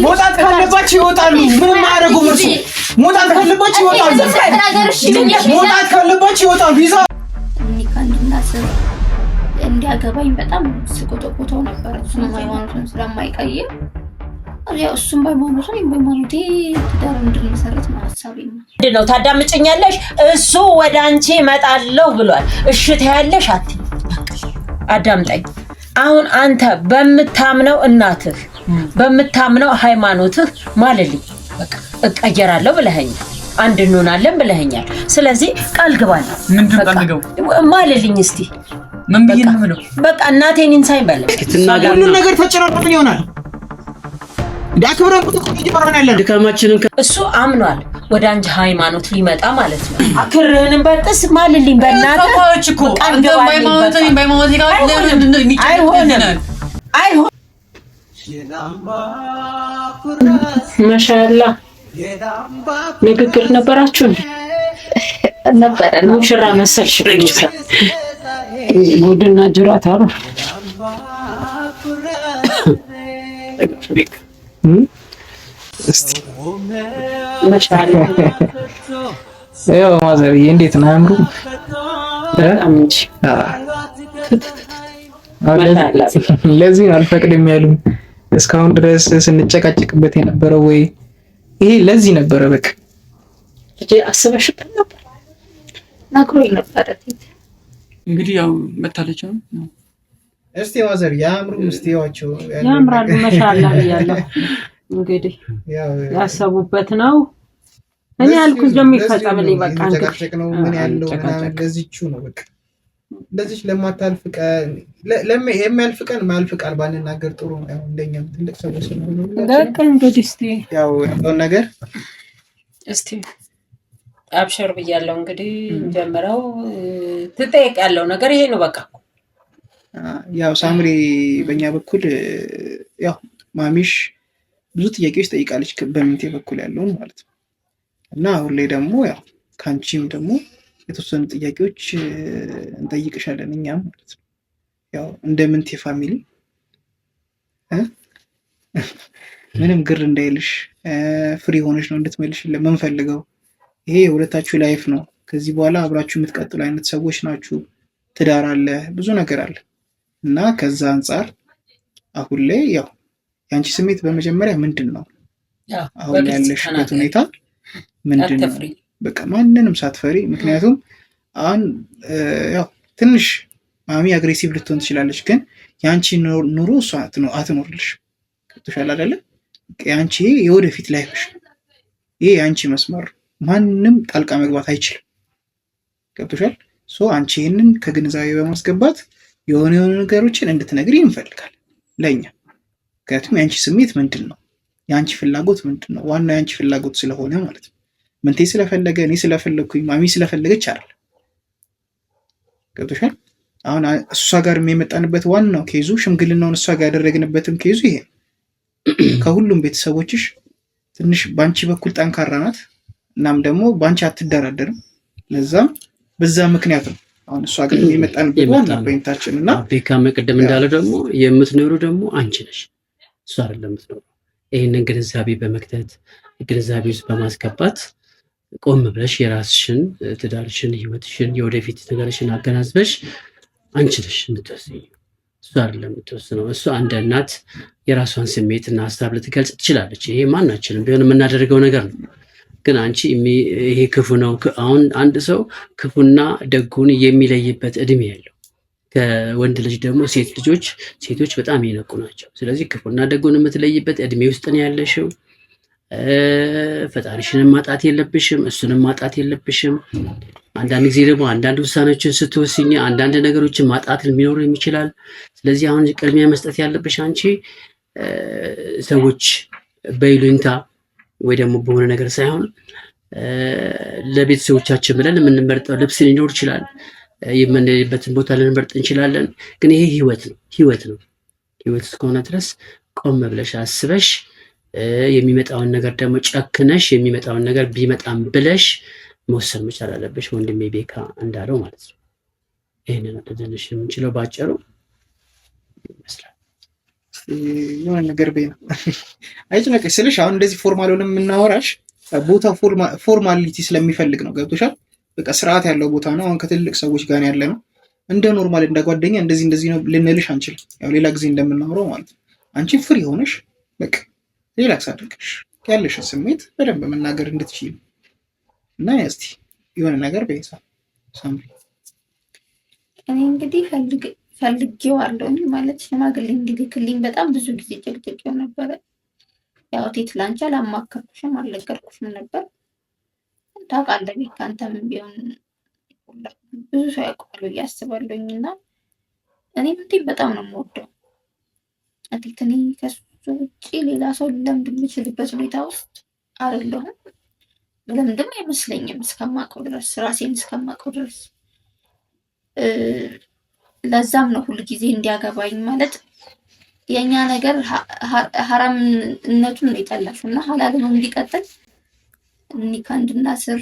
መውጣት ካለባቸው ይወጣሉ። ምንም አያደርጉም። እሱ መውጣት ካለባቸው ይወጣሉ። መውጣት ካለባቸው ይወጣሉ። ይዛ እንዲያገባኝ በጣም ስቆጠቆተው ነበር። እሱም ሃይማኖቱን ስለማይቀይር እሱም ባይማኖቱን በማኖቴ ትዳር እንድንመሰረት ሐሳቤ ነው። ታዳምጪኛለሽ? እሱ ወደ አንቺ እመጣለሁ ብሏል። እሺ ታያለሽ? አዳምጠኝ። አሁን አንተ በምታምነው እናትህ በምታምነው ሃይማኖትህ ማለልኝ በቃ እቀየራለሁ ብለኸኛል። አንድ እንሆናለን ብለኸኛል። ስለዚህ ቃል ግባኝ። ምንድን ፈልገው ማለልኝ እስቲ ምን ብዬ ነው የምለው? በቃ እናቴን ኢንሳይ በለ ሁሉ ነገር ተጨናንቆ ይሆናል። ዳክብረን ቁጥቁጥ ይባረናል። ድካማችንን እሱ አምኗል። ወደ አንቺ ሃይማኖት ሊመጣ ማለት ነው። አክርህንም በጥስ ማልልኝ በእናትህ ተባች እኮ አንተ ባይማኖት ጋር ለምንድን ነው የሚጨነቀው? አይሆን ማሻአላ ንግግር ነበራችሁ ነበር። ሙሽራ መሰልሽ ጉድና ጅራት አሉ። እስቲ ማሻአላ ያው ማዘርዬ እንዴት ነው አምሩ? እንጂ ለዚህ አልፈቅድም ያሉ እስካሁን ድረስ ስንጨቃጨቅበት የነበረው ወይ ይሄ ለዚህ ነበረ። በቃ እጄ አስበሽበት ነበር ናክሮኝ ነበር። እንግዲህ ያው መታለች ነው። እስቲ ማዘር ያምሩ እስቲዋቸው ያምራሉ። ማሻአላ ያለው እንግዲህ ያሰቡበት ነው። እኔ ያልኩት ደግሞ ይፈጸምልኝ። በቃ ነው ምን ያለው ለዚቹ ነው። በቃ እንደዚህ ለማታልፍ ቀን የሚያልፍ ቀን ማልፍ ቃል ባንናገር ጥሩ ነው። ያው እንደኛም ትልቅ ሰዎች ነው። በቃ እንግዲህ እስቲ ያው ያለው ነገር እስቲ አብሽር ብያለሁ። እንግዲህ ጀምረው ትጠይቅ ያለው ነገር ይሄ ነው። በቃ ያው ሳምሪ በእኛ በኩል ያው ማሚሽ ብዙ ጥያቄዎች ጠይቃለች በሚንቴ በኩል ያለውን ማለት ነው። እና አሁን ላይ ደግሞ ያው ካንቺም ደግሞ የተወሰኑ ጥያቄዎች እንጠይቅሻለን እኛም ማለት ነው። ያው እንደ ምንቴ ፋሚሊ ምንም ግር እንዳይልሽ ፍሪ ሆነሽ ነው እንድትመልሽልን የምንፈልገው። ይሄ የሁለታችሁ ላይፍ ነው። ከዚህ በኋላ አብራችሁ የምትቀጥሉ አይነት ሰዎች ናችሁ። ትዳር አለ፣ ብዙ ነገር አለ እና ከዛ አንጻር አሁን ላይ ያው የአንቺ ስሜት በመጀመሪያ ምንድን ነው? አሁን ያለሽበት ሁኔታ ምንድን ነው? በቃ ማንንም ሳትፈሪ። ምክንያቱም አሁን ያው ትንሽ ማሚ አግሬሲቭ ልትሆን ትችላለች፣ ግን የአንቺ ኑሮ እሷ አትኖርልሽ። ገብቶሻል አይደለ? የአንቺ የወደፊት ላይፍሽ ይሄ የአንቺ መስመር፣ ማንም ጣልቃ መግባት አይችልም። ገብቶሻል? አንቺ ይህንን ከግንዛቤ በማስገባት የሆነ ነገሮችን እንድትነግሪ እንፈልጋለን ለእኛ። ምክንያቱም የአንቺ ስሜት ምንድን ነው? የአንቺ ፍላጎት ምንድን ነው? ዋናው የአንቺ ፍላጎት ስለሆነ ማለት ነው። ምንቴ ስለፈለገ እኔ ስለፈለግኩኝ ማሚ ስለፈለገች አይደል። ገብቶሻል? አሁን እሷ ጋር የመጣንበት ዋናው ኬዙ ሽምግልናውን እሷ ጋር ያደረግንበትም ኬዙ ይሄ ከሁሉም ቤተሰቦችሽ ትንሽ በአንቺ በኩል ጠንካራ ናት፣ እናም ደግሞ በአንቺ አትደራደርም። ለዛም በዛ ምክንያት ነው አሁን እሷ ጋር የመጣንበት ዋና ፖይንታችን። እና ቤካ መቅደም እንዳለ ደግሞ የምትኖሩ ደግሞ አንቺ ነሽ፣ እሷ አይደለም የምትኖሩ። ይህንን ግንዛቤ በመክተት ግንዛቤ ውስጥ በማስገባት ቆም ብለሽ የራስሽን ትዳርሽን፣ ህይወትሽን፣ የወደፊት ነገርሽን አገናዝበሽ አንቺ ነሽ የምትወስኚው፣ እሷ አይደለም የምትወስነው። እሷ እንደ እናት የራሷን ስሜትና ሀሳብ ልትገልጽ ትችላለች። ይሄ ማናችንም ቢሆን የምናደርገው ነገር ነው። ግን አንቺ ይሄ ክፉ ነው። አሁን አንድ ሰው ክፉና ደጉን የሚለይበት እድሜ ያለው፣ ከወንድ ልጅ ደግሞ ሴቶች በጣም የነቁ ናቸው። ስለዚህ ክፉና ደጉን የምትለይበት እድሜ ውስጥ ነው ያለሽው። ፈጣሪሽንም ማጣት የለብሽም፣ እሱንም ማጣት የለብሽም። አንዳንድ ጊዜ ደግሞ አንዳንድ ውሳኔዎችን ስትወስኝ አንዳንድ ነገሮችን ማጣት ሊኖር ይችላል። ስለዚህ አሁን ቅድሚያ መስጠት ያለብሽ አንቺ ሰዎች በይሉኝታ ወይ ደግሞ በሆነ ነገር ሳይሆን ለቤተሰቦቻችን ብለን የምንመርጠው ልብስ ሊኖር ይችላል፣ የምንሄድበትን ቦታ ልንመርጥ እንችላለን። ግን ይሄ ህይወት ነው። ህይወት እስከሆነ ድረስ ቆም ብለሽ አስበሽ የሚመጣውን ነገር ደግሞ ጨክነሽ የሚመጣውን ነገር ቢመጣም ብለሽ መወሰን መቻል አለብሽ። ወንድሜ ቤካ እንዳለው ማለት ነው። ይሄንን ትንሽ የምንችለው ባጭሩ ይመስላል። የሆነ ነገር በይ ነው አይጭነቅሽ ስልሽ አሁን እንደዚህ ፎርማል ሆነ የምናወራሽ ቦታ ፎርማሊቲ ስለሚፈልግ ነው። ገብቶሻል? በቃ ስርዓት ያለው ቦታ ነው። አሁን ከትልቅ ሰዎች ጋር ያለ ነው። እንደ ኖርማል እንደ ጓደኛ እንደዚህ ነው ልንልሽ አንችልም። ያው ሌላ ጊዜ እንደምናወራው ማለት ነው። አንቺ ፍሪ ሆነሽ በቃ ሪላክስ አድርገሽ ያለሽን ስሜት በደንብ መናገር እንድትችይ እና እስቲ የሆነ ነገር በይሳ ሳምሪ። እኔ እንግዲህ ፈልጌዋለሁኝ ማለት ሽማግሌ እንዲልክልኝ በጣም ብዙ ጊዜ ጨቅጭቄው ነበረ። ያው ቴት ላንቺ አላማከርኩሽም አልነገርኩሽም ነበር። ታውቃለህ ቤት ከአንተም ቢሆን ብዙ ሰው ያውቀዋል ብዬ አስባለሁኝ። እና እኔ ምንቴን በጣም ነው የምወደው። አቲት እኔ ከሱ ውጭ ሌላ ሰው ልለምድ የምችልበት ሁኔታ ውስጥ አይደለሁም። ለምንድም አይመስለኝም እስከማውቀው ድረስ ራሴን እስከማውቀው ድረስ። ለዛም ነው ሁሉ ጊዜ እንዲያገባኝ ማለት የኛ ነገር ሐራምነቱን ነው የጠላሽው እና ሐላል ነው እንዲቀጥል ኒካ እንድናስር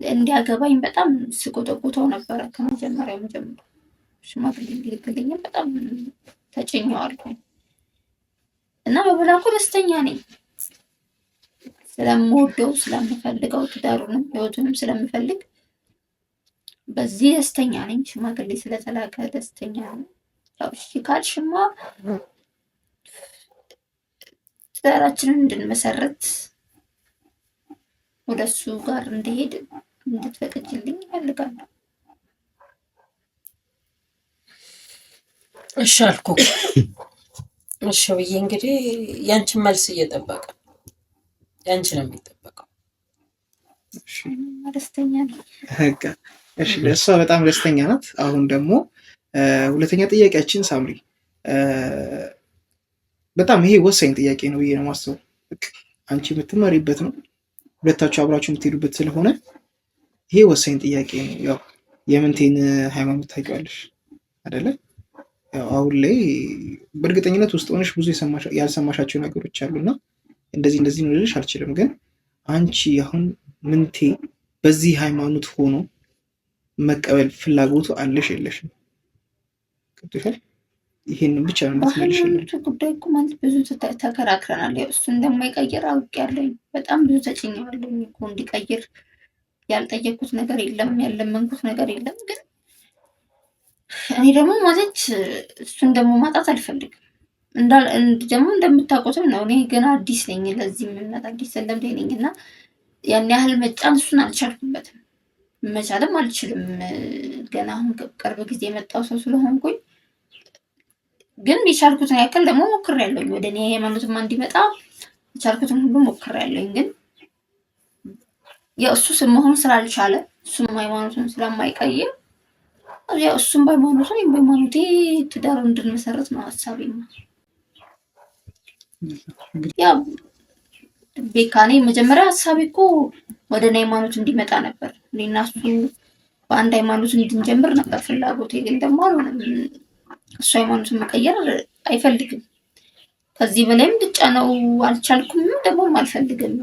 እንዲያገባኝ በጣም ስቆጠቁተው ነበረ ከመጀመሪያውም ጀምሮ። ሽማግሌ እንዲልክልኝም በጣም ተጨኘዋለሁ እና በብላኩ ደስተኛ ነኝ። ስለምወደው ስለምፈልገው ትዳሩንም ህይወቱንም ስለምፈልግ በዚህ ደስተኛ ነኝ። ሽማግሌ ስለተላከ ደስተኛ ነኝ። ያው እሺ ካልሽማ ትዳራችንን እንድንመሰረት ወደሱ ጋር እንድሄድ እንድትፈቅጂልኝ እፈልጋለሁ። እሺ አልኩ። እሺ ብዬ እንግዲህ ያንቺን መልስ እየጠበቀ ያንቺ ነው የሚጠበቀው። እሺ ደስተኛ ነኝ። እሺ እሷ በጣም ደስተኛ ናት። አሁን ደግሞ ሁለተኛ ጥያቄያችን ሳምሪ፣ በጣም ይሄ ወሳኝ ጥያቄ ነው ብዬ ነው የማስበው። አንቺ የምትመሪበት ነው፣ ሁለታችሁ አብራችሁ የምትሄዱበት ስለሆነ ይሄ ወሳኝ ጥያቄ ነው። ያው የምንቴን ሃይማኖት ታውቂዋለሽ አይደለ? ያው አሁን ላይ በእርግጠኝነት ውስጥ ሆነሽ ብዙ ያልሰማሻቸው ነገሮች አሉና እንደዚህ ነው ልልሽ አልችልም። ግን አንቺ አሁን ምንቴ በዚህ ሃይማኖት ሆኖ መቀበል ፍላጎቱ አለሽ የለሽም? ቅዱሳን ይሄንን ብቻ ነው የምትመልሽልኝ። ጉዳይ እኮ ማለት ብዙ ተከራክረናል። ያው እሱ እንደማይቀይር አውቄያለሁ። በጣም ብዙ ተጭኛለሁ እኮ እንዲቀይር። ያልጠየኩት ነገር የለም፣ ያለመንኩት ነገር የለም። ግን እኔ ደግሞ ማለት እሱን ደግሞ ማጣት አልፈልግም። ደግሞ እንደምታውቁትም ነው እኔ ገና አዲስ ነኝ። ለዚህ ምነት አዲስ ሰለምዴ ነኝ እና ያን ያህል መጫን እሱን አልቻልኩበትም። መቻልም አልችልም። ገና አሁን ቅርብ ጊዜ የመጣው ሰው ስለሆንኩኝ ግን የቻልኩትን ያክል ደግሞ ሞክሬያለሁኝ። ወደ እኔ ሃይማኖትማ እንዲመጣ የቻልኩትን ሁሉ ሞክሬያለሁኝ። ግን ያው እሱ መሆን ስላልቻለ እሱም ሃይማኖቱን ስለማይቀይር ያው እሱም በሃይማኖቱን እኔም በሃይማኖቴ ትዳር እንድንመሰረት ነው ሀሳቤማ። ያው ቤካኔ መጀመሪያ ሀሳቤ እኮ ወደ እኔ ሃይማኖት እንዲመጣ ነበር። እኔና እሱ በአንድ ሃይማኖት እንድንጀምር ነበር ፍላጎቴ። ግን ደግሞ እሱ ሃይማኖትን መቀየር አይፈልግም። ከዚህ በላይም ልጫነው አልቻልኩም፣ ደግሞ አልፈልግም።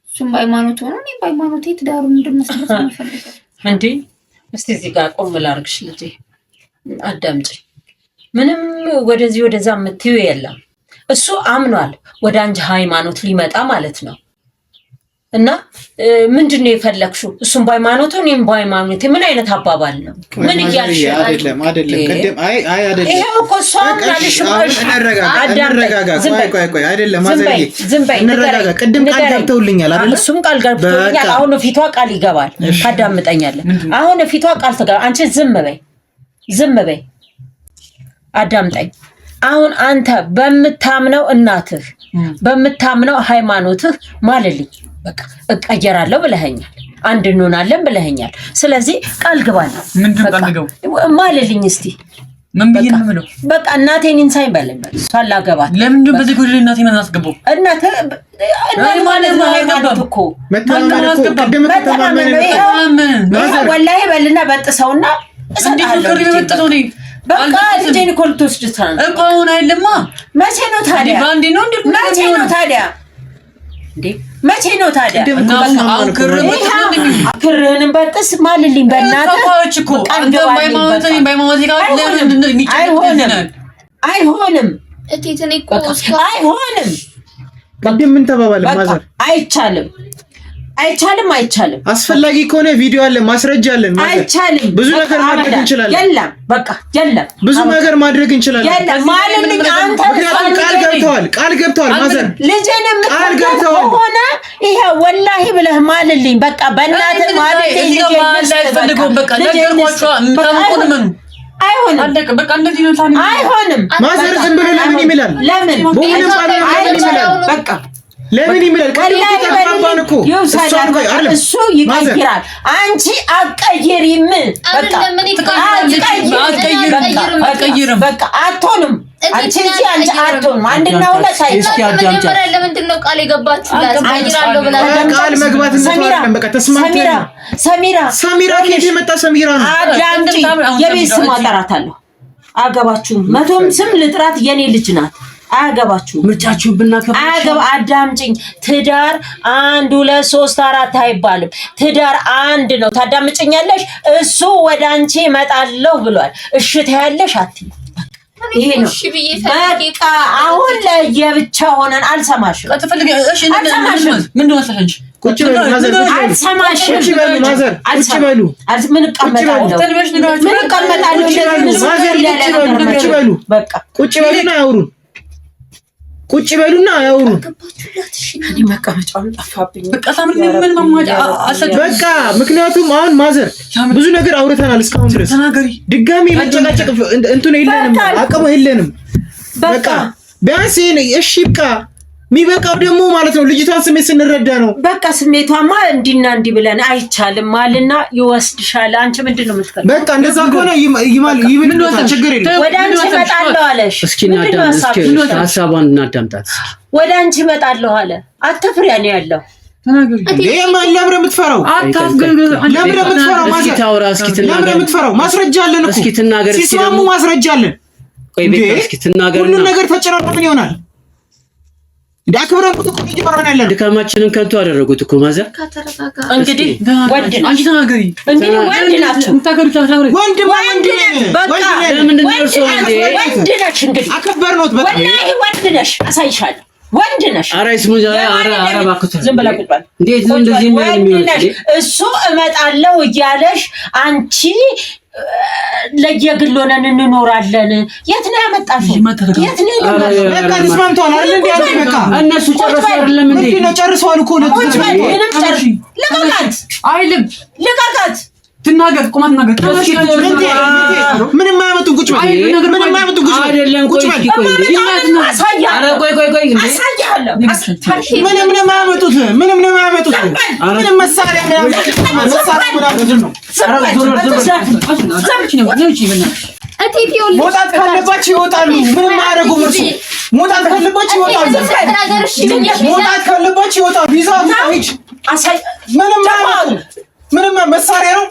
እሱም በሃይማኖት ሆኖ እኔም በሃይማኖቴ ትዳሩን እንድንመሰረት ነው የምፈልገው። እንዴ እስቲ እዚህ ጋር ቆም ላድርግሽ ልጄ፣ አዳምጪኝ። ምንም ወደዚህ ወደዛ የምትይው የለም። እሱ አምኗል ወደ አንቺ ሃይማኖት ሊመጣ ማለት ነው። እና ምንድን ነው የፈለግሽው? እሱም በሃይማኖቱ እኔም በሃይማኖቴ። ምን አይነት አባባል ነው? ምን እያልሽ? አይደለም ቅድም አይደለም። ይሄው እኮ እሷ ምናልሽ ቆይ አይደለም ማዘርዬ፣ እንረጋጋ። ቅድም ቃል ገብተውልኛል አይደል? እሱም ቃል ገብተውልኛል። አሁን ፊቷ ቃል ይገባል። ታዳምጠኛለህ? አሁን ፊቷ ቃል ትገባ። አንቺ ዝም በይ አዳምጠኝ። አሁን አንተ በምታምነው እናትህ በምታምነው ሃይማኖትህ ማለልኝ። በቃ እቀየራለሁ ብለኸኛል፣ አንድ እንሆናለን ብለኸኛል። ስለዚህ ቃል ግባል። ምንድን ቃል ገቡ? ማለልኝ እስቲ። ምን ብዬ ነው የምለው? በቃ እናቴን ኢንሳይ በለበት ሳላገባት። ለምንድን በዚህ ጉዳይ እናቴን አናስገባው? እናቴ ማለት ነው ሃይማኖት እኮ ወላሂ በልና በጥሰውና እሰጣለሁ። በቃ ልጄን እኮ ልትወስድ እኮ አሁን አይደለማ። መቼ ነው ታዲያ? መቼ ነው ታዲያ? ክርህንም በጥስ ማልልኝ በእናትህ። አይሆንም እቴት እኔ እኮ አይሆንም። ቅድም ምን ተባባለ ማዘር? አይቻልም። አስፈላጊ ከሆነ ቪዲዮ አለ፣ ማስረጃ አለን። አይቻልም። ብዙ ነገር ማድረግ እንችላለን። የለም በቃ የለም። ብዙ ነገር ማድረግ እንችላለን። የለም ማለልኝ አንተ ምክንያቱም ቃል ገብተዋል ማዘር። ልጄን ቃል ገብተዋል ሆነ ይሄ ወላሂ ብለህ ማለልኝ። በቃ በእናትህ ማለልኝ። አይሆንም። ማዘር ዝም ብሎ ለምን ይምላል? በቃ ለምን ይምላል? እሱ ይቀይራል። አንቺ አትቀይሪም። በቃ አትሆንም። አንቺ አትሆንም። አንድና ሁለት ለምንድን ነው ቃል የገባችሁላት? ቀይራለሁ ብላ ቃል መግባት እንተዋለን። በቃ ተስማምተን ሰሚራ ከየት የመጣ ሰሚራ ነው? አዳምጪ። የቤት ስም አጠራታለሁ። አገባችሁም። መቶም ስም ልጥራት የኔ ልጅ ናት። አያገባችሁም። ምርጫችሁን ብናከብር አዳምጪኝ። ትዳር 1 2 3 4 አይባልም። ትዳር አንድ ነው። ታዳምጪኛለሽ? እሱ ወደ አንቺ እመጣለሁ ብሏል። እሺ ታያለሽ? አትይ። ይሄ ነው በቃ። አሁን ለየብቻ ሆነን አልሰማሽም። ቁጭ በሉ ማዘር፣ አልሰማሽም። ቁጭ በሉ። ምን እቀመጣለሁ? በቃ ቁጭ በሉና ያውሩ። ቁጭ በሉና ያውሩ። እኔ መቀመጫውን ጠፋብኝ። በቃ ምክንያቱም አሁን ማዘር ብዙ ነገር አውርተናል እስካሁን ድረስ። ድጋሚ መጨቃጨቅ እንትን የለንም፣ አቅሙ የለንም። በቃ ቢያንስ እሺ በቃ የሚበቃው ደግሞ ማለት ነው ልጅቷን ስሜት ስንረዳ ነው። በቃ ስሜቷማ እንዲና እንዲ ብለን አይቻልም ማልና ይወስድሻል። አንቺ ምንድነው የምትፈልጊው? በቃ እንደዛ ከሆነ ይብልታ ችግር የለም። ወደ አንቺ እመጣለሁ አለሽ። እስኪ ሀሳቧን እናዳምጣት። ወደ አንቺ እመጣለሁ አለ። አትፍሪ ነው ያለው። ለምን የምትፈራው? ማስረጃ አለን እኮ። ሲስማሙ ማስረጃ አለን። ሁሉን ነገር ተጨራርተን ይሆናል። ዳክብረን ቁጥቁጥ ይጀምራል ያለን። ድካማችንን ከንቱ አደረጉት እኮ ማዘር። እንግዲህ ወንድ ነው። አንቺ ተናገሪ። እንግዲህ ወንድ ናችሁ። ወንድ በቃ ለምንድን ነው እርሶ እንዴ? ወንድ ነሽ። እንግዲህ አከበርነውት። በቃ ወላሂ ወንድ ነሽ። አሳይሻለሁ። ወንድ ነሽ። ኧረ ስሙኝ። ኧረ እባክህ ዝም ብላ ቁጭ በል። እንዴት ነው እንደዚህ የሚሆነው? እሱ እመጣለሁ እያለሽ አንቺ ለየግል ሆነን እንኖራለን። የት ነው ያመጣሽው? የት ነው ያመጣሽው? በቃ ተስማምቷል አይደል? እንዴ አንቺ በቃ እነሱ ጨርሰው አይደለም እንዴ? ምንድነው ጨርሰዋል እኮ ነው። ምንም ጨርስ። ልቀቃት አይልም። ልቀቃት። ትናገር። ቁማት ነገር ምንም አያመጡም። ቁጭ በል። ምንም አያመጡም። ቁጭ በል። አይደለም ቆይ እስኪ ቆይ እንዴ አረ ቆይ አሳያለሁ። ምንም አያመጡት። ምንም አያመጡት። ምንም መሳሪያ ምናምን ነው። መውጣት ካለባቸው ይወጣሉ። ምንም አያደርጉም። እርሱ መውጣት ካለባቸው ይወጣሉ። መውጣት ካለባቸው ይወጣሉ። ይዘው ምንም አያመጡም። ምንም መሳሪያ ነው።